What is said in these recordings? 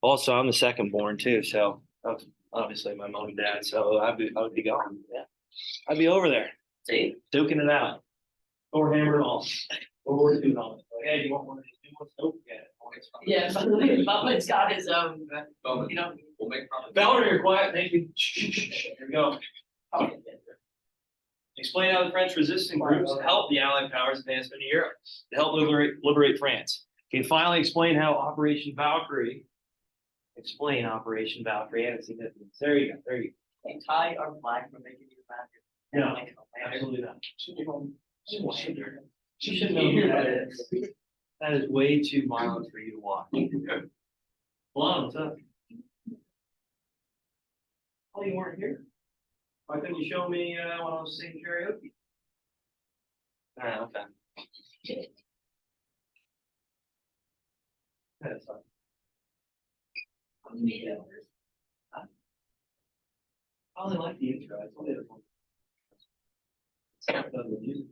Also, I'm the second born too, so obviously my mom and dad. So I would be gone. Yeah, I'd be over there, see, duking it out, or hammer and all, or War II helmet. Like, hey, do you want one of these new ones? Nope, yeah. Yeah, Bubba's got his own, you know. We'll make profit. Valerie, you're quiet. Thank you. Here we go. Explain how the French resistance groups helped the Allied powers advancement in Europe to help liberate France. Can you finally explain how Operation Valkyrie? Explain Operation Valkyrie and its significance. There you go. There you go. And tie our flag for making you back. No, absolutely not. She should know who that is. That is way too violent for you to watch. Hold on, what's up? Oh, you weren't here? Why couldn't you show me when I was singing karaoke? Ah, okay. That's fine. I only like the intro. It's only the one. It's not the music.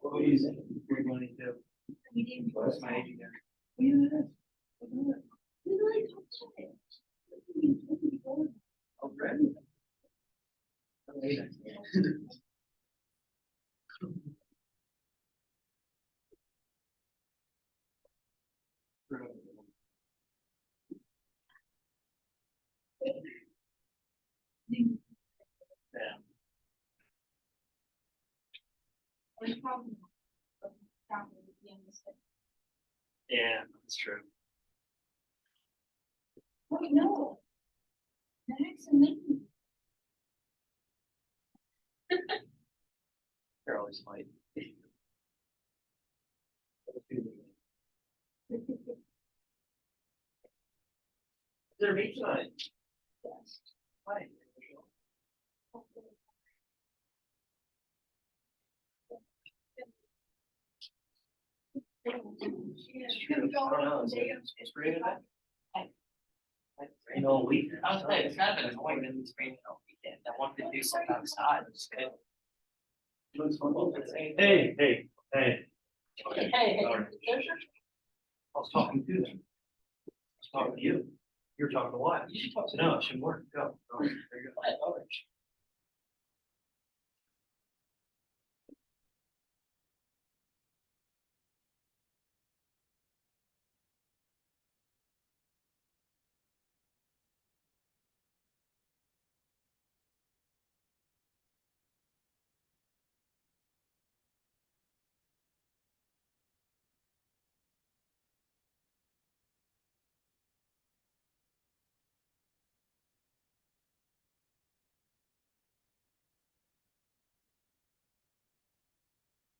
What were you saying? We're going to do. What's my age again? Oh, great. Yeah, that's true. Oh, no. That's amazing. They're always fighting. Is there a meet tonight? Yes. Hi. I don't know. It's pretty good. Rain all week. I was saying, it's kind of annoying that it's raining all weekend. I wanted to do something outside. It's good. Hey, hey, hey. Hey, I was talking to them. I was talking to you. You were talking to what? You should talk to no, it shouldn't work. Go. There you go.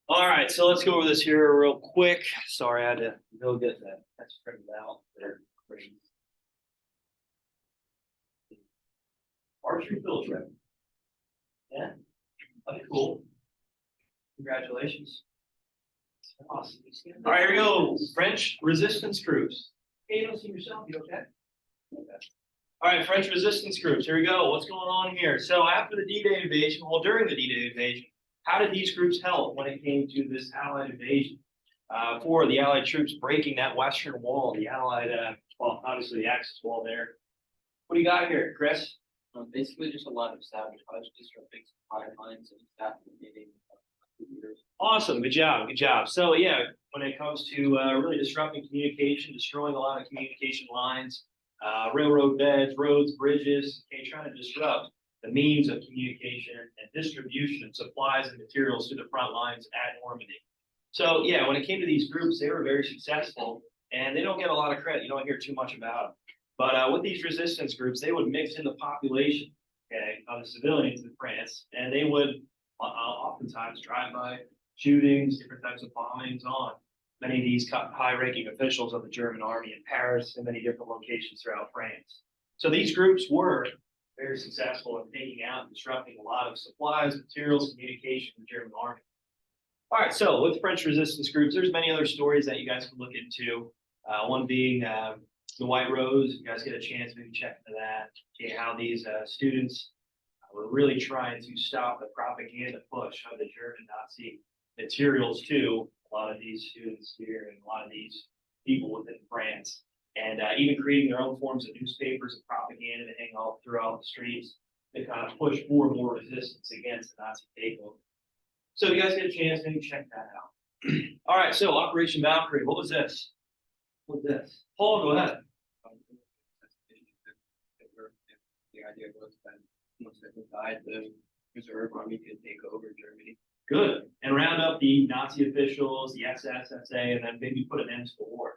All right, so let's go over this here real quick. Sorry, I had to go get that. That's printed out. There. Archery field trip. Yeah, that'd be cool. Congratulations. Awesome. All right, here we go. French resistance groups. Hey, you don't see yourself, you okay? All right, French resistance groups. Here we go. What's going on here? So after the D-Day invasion, well, during the D-Day invasion, how did these groups help when it came to this Allied invasion? For the Allied troops breaking that Western wall, the Allied, well, obviously the Axis wall there. What do you got here, Chris? Basically, just a lot of sabotage, disrupting supply lines and assassinating leaders. Awesome, good job, good job. So yeah, when it comes to really disrupting communication, destroying a lot of communication lines, railroad beds, roads, bridges, okay, trying to disrupt the means of communication and distribution of supplies and materials to the front lines at Normandy. So yeah, when it came to these groups, they were very successful, and they don't get a lot of credit. You don't hear too much about them. But with these resistance groups, they would mix in the population, okay, of the civilians in France, and they would oftentimes drive by shootings, different types of bombings on many of these high-ranking officials of the German army in Paris and many different locations throughout France. So these groups were very successful in taking out and disrupting a lot of supplies, materials, communication in the German army. All right, so with French resistance groups, there's many other stories that you guys can look into. One being the White Rose. If you guys get a chance, maybe check into that. Okay, how these students were really trying to stop the propaganda push of the German Nazi materials to a lot of these students here and a lot of these people within France. And even creating their own forms of newspapers and propaganda to hang all throughout the streets to kind of push for more resistance against the Nazi takeover. So if you guys get a chance, maybe check that out. All right, so Operation Valkyrie, what was this? What was this? Paul, go ahead. The idea was that once they died, the reserve army could take over Germany. Good. And round up the Nazi officials, the SS, SA, and then maybe put an end to the war.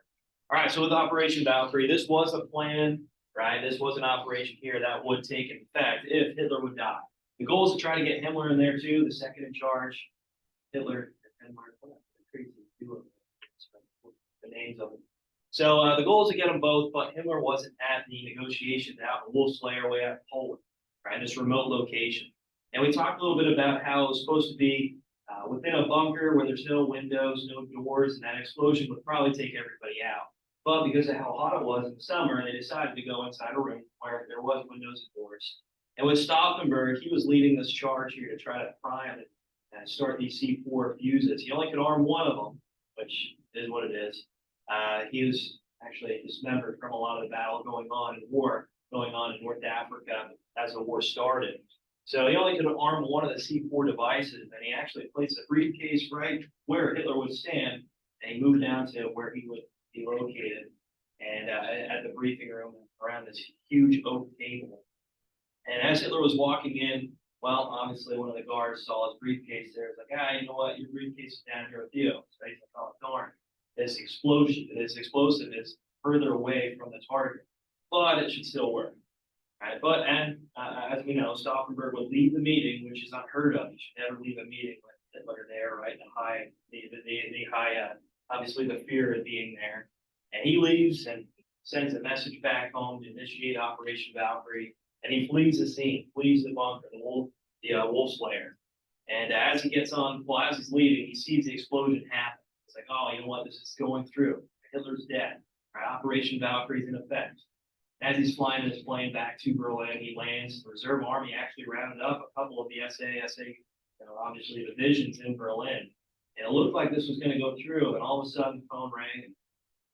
All right, so with Operation Valkyrie, this was a plan, right? This was an operation here that would take effect if Hitler would die. The goal is to try to get Himmler in there too, the second in charge. Hitler, crazy duo, the names of them. So the goal is to get them both, but Himmler wasn't at the negotiations out in Wolfslayer way out in Poland, right? This remote location. And we talked a little bit about how it was supposed to be within a bunker where there's no windows, no doors, and that explosion would probably take everybody out. But because of how hot it was in the summer, they decided to go inside a room where there was windows and doors. And with Stauffenberg, he was leading this charge here to try to prime and start these C4 fuses. He only could arm one of them, which is what it is. He was actually dismembered from a lot of the battle going on in North Africa as the war started. So he only could arm one of the C4 devices, and he actually placed a briefcase right where Hitler would stand, and he moved down to where he would be located, and at the briefing room around this huge oak table. And as Hitler was walking in, well, obviously one of the guards saw his briefcase there. It's like, you know what, your briefcase is down here with you. So he's like, oh, darn, this explosive is further away from the target, but it should still work. Right? But as we know, Stauffenberg would leave the meeting, which is unheard of. You should never leave a meeting with Hitler there, right? Obviously the fear of being there. And he leaves and sends a message back home to initiate Operation Valkyrie. And he flees the scene, flees the bunker, the Wolfslayer. And as he gets on, well, as he's leaving, he sees the explosion happen. It's like, oh, you know what? This is going through. Hitler's dead. Right? Operation Valkyrie's in effect. As he's flying his plane back to Berlin, he lands. The Reserve Army actually rounded up a couple of the SA, obviously divisions in Berlin. And it looked like this was going to go through, and all of a sudden, the phone rang, and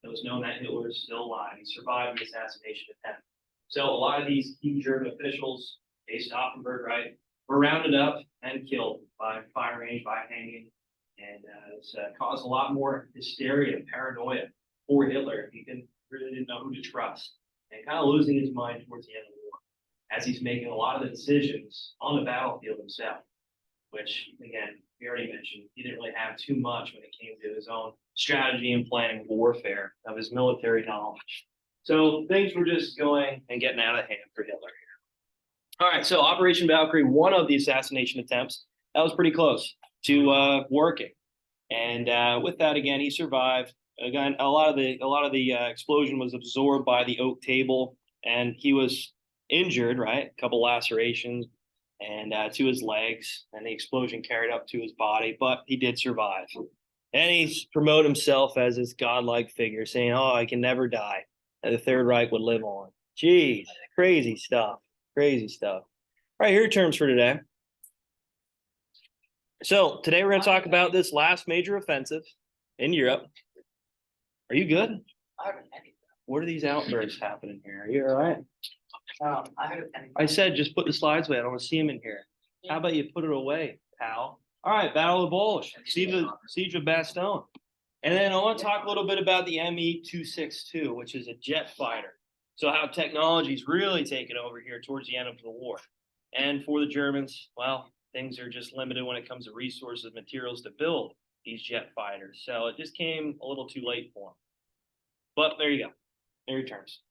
it was known that Hitler is still alive. He survived the assassination attempt. So a lot of these key German officials, Stauffenberg, right, were rounded up and killed by fire range, by hanging, and it's caused a lot more hysteria and paranoia for Hitler. He really didn't know who to trust, and kind of losing his mind towards the end of the war, as he's making a lot of the decisions on the battlefield himself, which, again, we already mentioned, he didn't really have too much when it came to his own strategy and planning of warfare, of his military knowledge. So things were just going and getting out of hand for Hitler here. All right, so Operation Valkyrie, one of the assassination attempts, that was pretty close to working. And with that, again, he survived. Again, a lot of the explosion was absorbed by the oak table, and he was injured, right? A couple lacerations and to his legs, and the explosion carried up to his body, but he did survive. And he promoted himself as this godlike figure, saying, "Oh, I can never die, and the Third Reich would live on." Jeez, crazy stuff. Crazy stuff. All right, here are terms for today. So today we're going to talk about this last major offensive in Europe. Are you good? What are these outbursts happening here? Are you all right? I said just put the slides away. I don't want to see them in here. How about you put it away, pal? All right, Battle of the Bulge, Siege of Bastogne. And then I want to talk a little bit about the ME-262, which is a jet fighter. So how technology's really taken over here towards the end of the war. And for the Germans, well, things are just limited when it comes to resources, materials to build these jet fighters. So it just came a little too late for them. But there you go. There are your terms.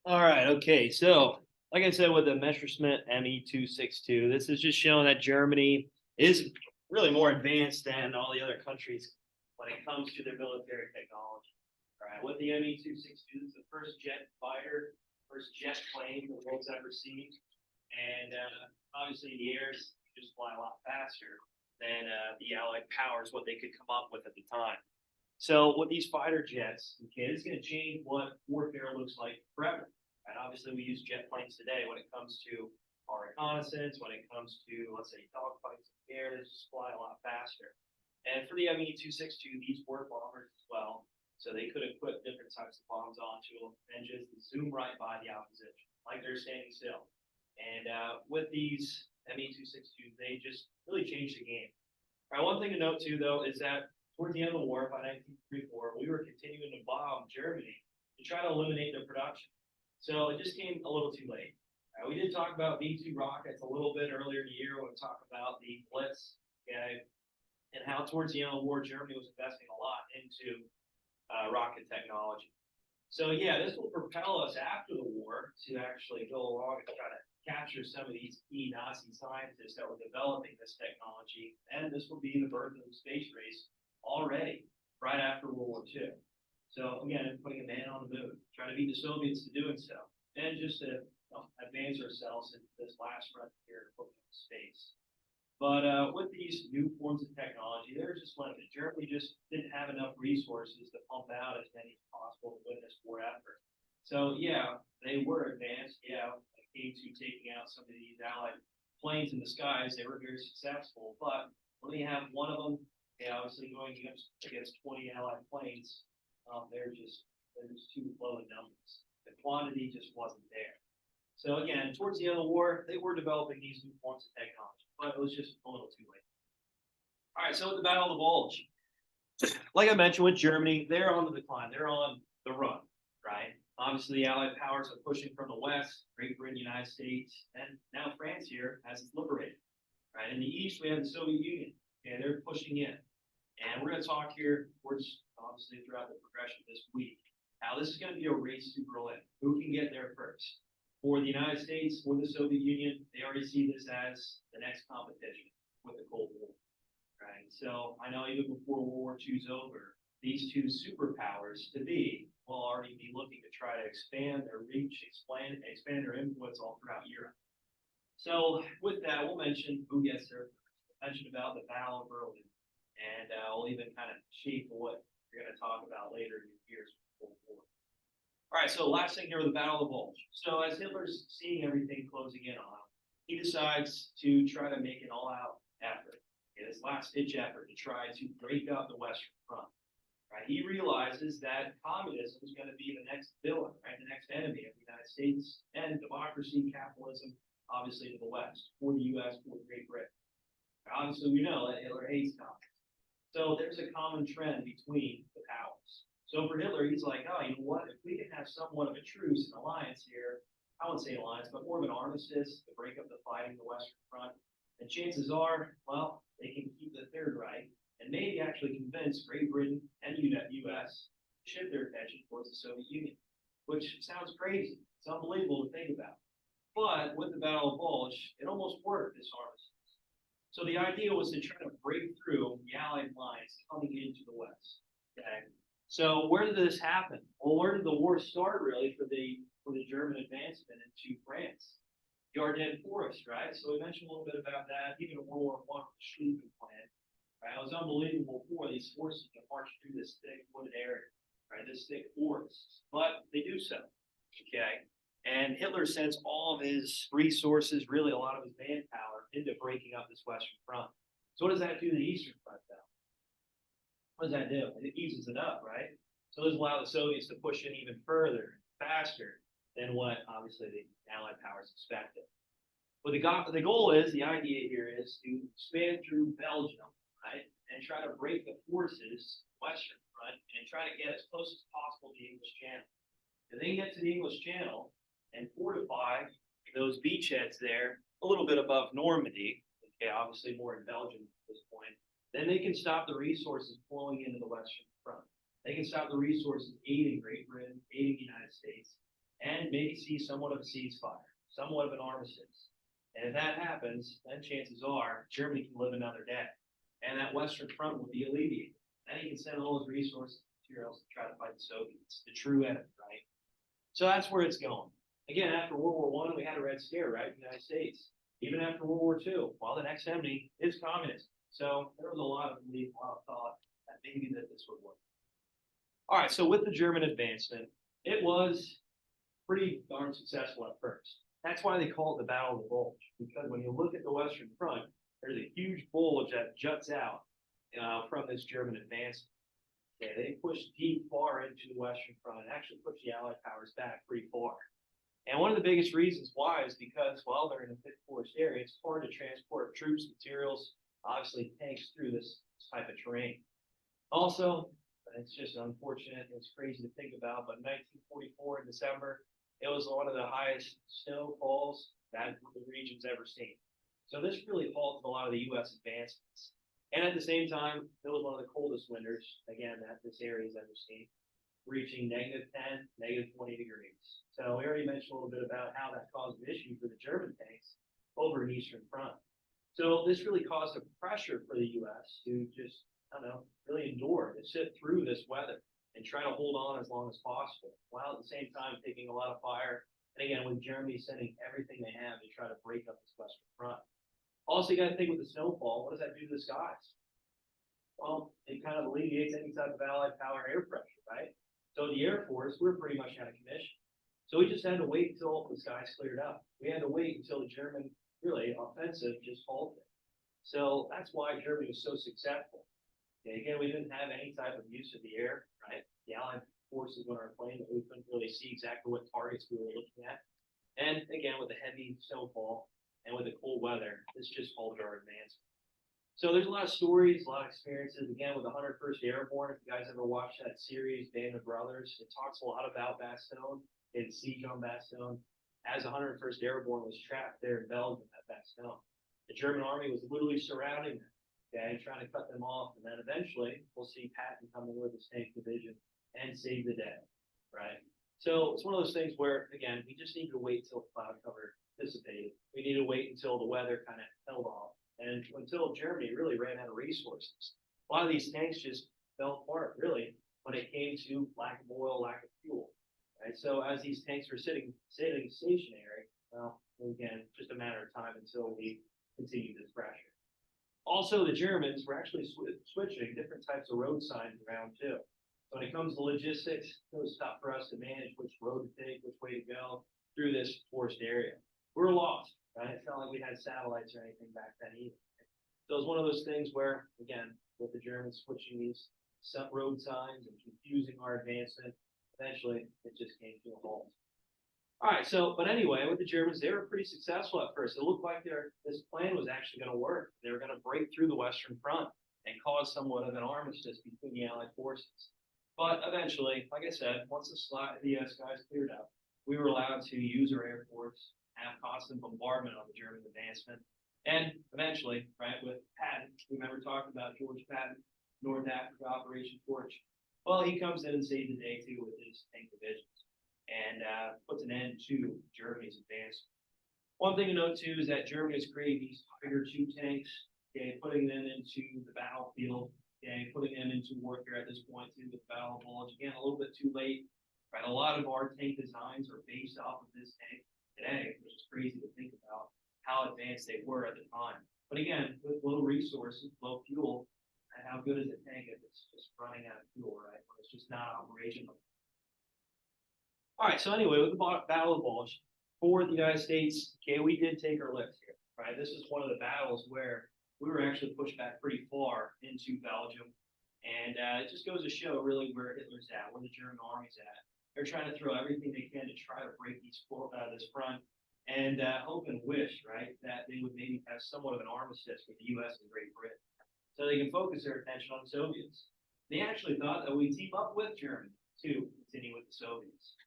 All right, okay, so like I said with the Messerschmitt ME-262, this is just showing that Germany is really more advanced than all the other countries when it comes to their military technology. All right, with the ME-262, this is the first jet fighter, first jet plane the world's ever seen, and obviously in the air, you just fly a lot faster than the Allied powers, what they could come up with at the time. So with these fighter jets, okay, it's going to change what warfare looks like forever. And obviously, we use jet planes today when it comes to our reconnaissance, when it comes to, let's say, dogfights in the air, they just fly a lot faster. And for the ME-262, these were bombers as well. So they could have put different types of bombs onto them and just zoom right by the opposition, like they're standing still. And with these ME-262s, they just really changed the game. All right, one thing to note too, though, is that towards the end of the war, by 1944, we were continuing to bomb Germany to try to eliminate their production. So it just came a little too late. We did talk about V-2 rockets a little bit earlier in the year when we talked about the Blitz, okay, and how towards the end of the war, Germany was investing a lot into rocket technology. So yeah, this will propel us after the war to actually go along and try to capture some of these key Nazi scientists that were developing this technology, and this will be the birth of the space race already, right after World War II. So again, putting a man on the moon, trying to beat the Soviets to doing so, and just to advance ourselves into this last frontier of space. But with these new forms of technology, they're just limited. Germany just didn't have enough resources to pump out as many as possible to win this war effort. So yeah, they were advanced. Yeah, when it came to taking out some of these Allied planes in the skies, they were very successful. But when you have one of them, obviously going against 20 Allied planes, they're just too low in numbers. The quantity just wasn't there. So again, towards the end of the war, they were developing these new forms of technology, but it was just a little too late. All right, so with the Battle of the Bulge, like I mentioned with Germany, they're on the decline. They're on the run, right? Obviously, the Allied powers are pushing from the west, Great Britain, United States, and now France here as it's liberated, right? In the east, we have the Soviet Union, and they're pushing in. And we're going to talk here, towards obviously throughout the progression this week, how this is going to be a race to Berlin. Who can get there first? For the United States, for the Soviet Union, they already see this as the next competition with the Cold War, right? So I know even before World War II is over, these two superpowers to be will already be looking to try to expand their reach, expand their influence all throughout Europe. So with that, we'll mention who gets there first. We'll mention about the Battle of Berlin, and we'll even kind of shape what we're going to talk about later in the years before war. All right, so last thing here with the Battle of the Bulge. So as Hitler's seeing everything closing in on him, he decides to try to make an all-out effort, his last-ditch effort to try to break up the Western Front. Right? He realizes that communism is going to be the next villain, right? The next enemy of the United States, and democracy, capitalism, obviously to the West, for the U.S., for Great Britain. Obviously, we know that Hitler hates communism. So there's a common trend between the powers. So for Hitler, he's like, oh, you know what? If we can have somewhat of a truce, an alliance here, I wouldn't say alliance, but more of an armistice to break up the fighting in the Western Front, and chances are, well, they can keep the Third Reich and maybe actually convince Great Britain and the U.S. to shift their attention towards the Soviet Union, which sounds crazy. It's unbelievable to think about. But with the Battle of Bulge, it almost worked, this armistice. So the idea was to try to break through the Allied lines coming into the West. Okay. So where did this happen? Well, where did the war start really for the German advancement into France? The Ardennes Forest, right? So we mentioned a little bit about that, even in World War I, the Schlieffen Plan. Right? It was unbelievable for these forces to march through this thick wooded area, right? This thick forest. But they do so. Okay. And Hitler sends all of his resources, really a lot of his manpower, into breaking up this Western Front. So what does that do to the Eastern Front, though? What does that do? It eases it up, right? So this allows the Soviets to push in even further, faster than what obviously the Allied powers expected. But the goal is, the idea here is to expand through Belgium, right? And try to break the forces, Western Front, and try to get as close as possible to the English Channel. If they get to the English Channel and fortify those beachheads there, a little bit above Normandy, okay, obviously more in Belgium at this point, then they can stop the resources flowing into the Western Front. They can stop the resources aiding Great Britain, aiding the United States. and maybe see somewhat of a ceasefire, somewhat of an armistice. And if that happens, then chances are Germany can live another day, and that Western Front will be alleviated. Then he can send all his resources and materials to try to fight the Soviets, the true enemy, right? So that's where it's going. Again, after World War I, we had a Red Scare, right, in the United States. Even after World War II, well, the next enemy is communism. So there was a lot of belief, a lot of thought that maybe that this would work. All right, so with the German advancement, it was pretty darn successful at first. That's why they call it the Battle of the Bulge, because when you look at the Western Front, there's a huge bulge that juts out from this German advancement. Okay, they pushed deep far into the Western Front and actually pushed the Allied powers back pretty far. And one of the biggest reasons why is because, well, they're in a thick forest area. It's hard to transport troops, materials, obviously tanks through this type of terrain. Also, it's just unfortunate. It's crazy to think about, but in 1944 in December, it was one of the highest snowfalls that the region's ever seen. So this really halted a lot of the U.S. advancements. And at the same time, it was one of the coldest winters, again, that this area has ever seen, reaching -10, -20 degrees. So we already mentioned a little bit about how that caused an issue for the German tanks over an Eastern Front. So this really caused a pressure for the U.S. to just, I don't know, really endure, to sit through this weather and try to hold on as long as possible, while at the same time taking a lot of fire. And again, with Germany sending everything they have to try to break up this Western Front. Also, you got to think with the snowfall, what does that do to the skies? Well, it kind of alleviates any type of Allied power air pressure, right? So the Air Force, we're pretty much out of commission. So we just had to wait until the skies cleared up. We had to wait until the German, really, offensive just halted. So that's why Germany was so successful. Okay, again, we didn't have any type of use of the air, right? The Allied forces on our plane, we couldn't really see exactly what targets we were looking at. And again, with the heavy snowfall and with the cold weather, this just halted our advance. So there's a lot of stories, a lot of experiences. Again, with the 101st Airborne, if you guys ever watched that series, Band of Brothers, it talks a lot about Bastogne and siege on Bastogne, as 101st Airborne was trapped there in Belgium at Bastogne. The German army was literally surrounding them, okay, trying to cut them off. And then eventually, we'll see Patton come in with his tank division and save the day, right? So it's one of those things where, again, we just need to wait until cloud cover dissipated. We need to wait until the weather kind of held off, and until Germany really ran out of resources. A lot of these tanks just fell apart, really, when it came to lack of oil, lack of fuel. Right? So as these tanks were sitting stationary, well, again, just a matter of time until we continue this pressure. Also, the Germans were actually switching different types of road signs around too. So when it comes to logistics, it was tough for us to manage which road to take, which way to go through this forest area. We were lost, right? It's not like we had satellites or anything back then either. So it was one of those things where, again, with the Germans switching these road signs and confusing our advancement, eventually it just came to a halt. All right, so, but anyway, with the Germans, they were pretty successful at first. It looked like this plan was actually going to work. They were going to break through the Western Front and cause somewhat of an armistice between the Allied forces. But eventually, like I said, once the skies cleared up, we were allowed to use our Air Force, have constant bombardment on the German advancement. And eventually, right, with Patton, remember talking about George Patton, North Africa Operation Torch. Well, he comes in and saves the day too with his tank divisions and puts an end to Germany's advance. One thing to note too is that Germany has created these Tiger II tanks, okay, putting them into the battlefield, okay, putting them into warfare at this point too with the Battle of Bulge. Again, a little bit too late, right? A lot of our tank designs are based off of this tank today, which is crazy to think about how advanced they were at the time. But again, with low resources, low fuel, and how good is a tank if it's just running out of fuel, right? When it's just not operational. All right, so anyway, with the Battle of Bulge, for the United States, okay, we did take our licks here, right? This is one of the battles where we were actually pushed back pretty far into Belgium. And it just goes to show really where Hitler's at, where the German army's at. They're trying to throw everything they can to try to break this front and hope and wish, right, that they would maybe have somewhat of an armistice with the U.S. and Great Britain so they can focus their attention on the Soviets. They actually thought that we'd team up with Germany to continue with the Soviets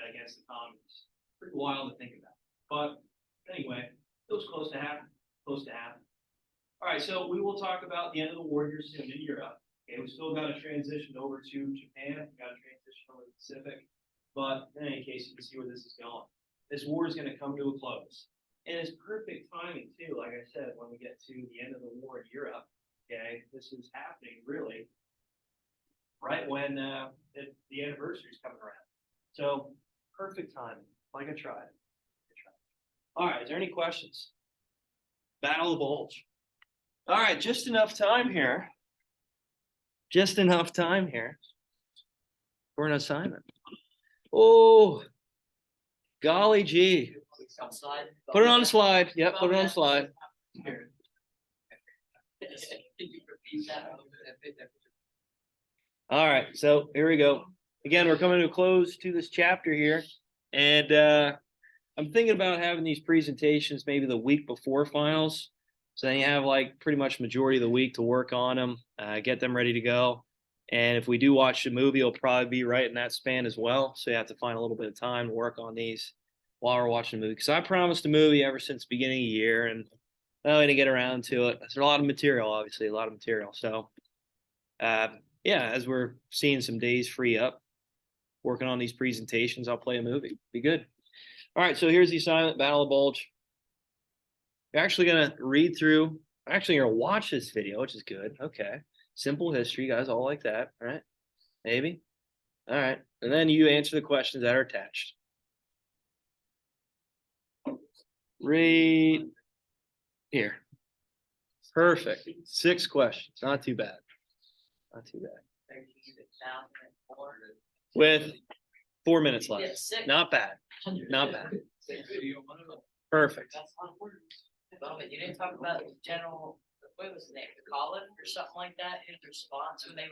against the communists. Pretty wild to think about. But anyway, it was close to happening. Close to happening. All right, so we will talk about the end of the war here soon in Europe. Okay, we still got to transition over to Japan. We got to transition over to the Pacific. But in any case, you can see where this is going. This war is going to come to a close. And it's perfect timing too, like I said, when we get to the end of the war in Europe, okay, this is happening really right when the anniversary is coming around. So perfect timing, like I tried. All right, is there any questions? Battle of the Bulge. All right, just enough time here. Just enough time here for an assignment. Oh, golly gee. Outside. Put it on the slide. Yep, put it on the slide. Can you repeat that? All right, so here we go. Again, we're coming to a close to this chapter here. And I'm thinking about having these presentations maybe the week before finals. So then you have like pretty much majority of the week to work on them, get them ready to go. And if we do watch the movie, it'll probably be right in that span as well. So you have to find a little bit of time to work on these while we're watching the movie. Because I promised a movie ever since the beginning of the year, and I didn't get around to it. There's a lot of material, obviously, a lot of material. So, yeah, as we're seeing some days free up, working on these presentations, I'll play a movie. Be good. All right, so here's the assignment, Battle of Bulge. You're actually going to read through, actually, you're going to watch this video, which is good. Okay. Simple history, you guys all like that, all right? Maybe. All right. And then you answer the questions that are attached. Read here. Perfect. 6 questions. Not too bad. Not too bad. With 4 minutes left. Yeah, 6. Not bad. Not bad. Perfect. That's a lot of words. But you didn't talk about general, what was his name, Colin or something like that, his response when they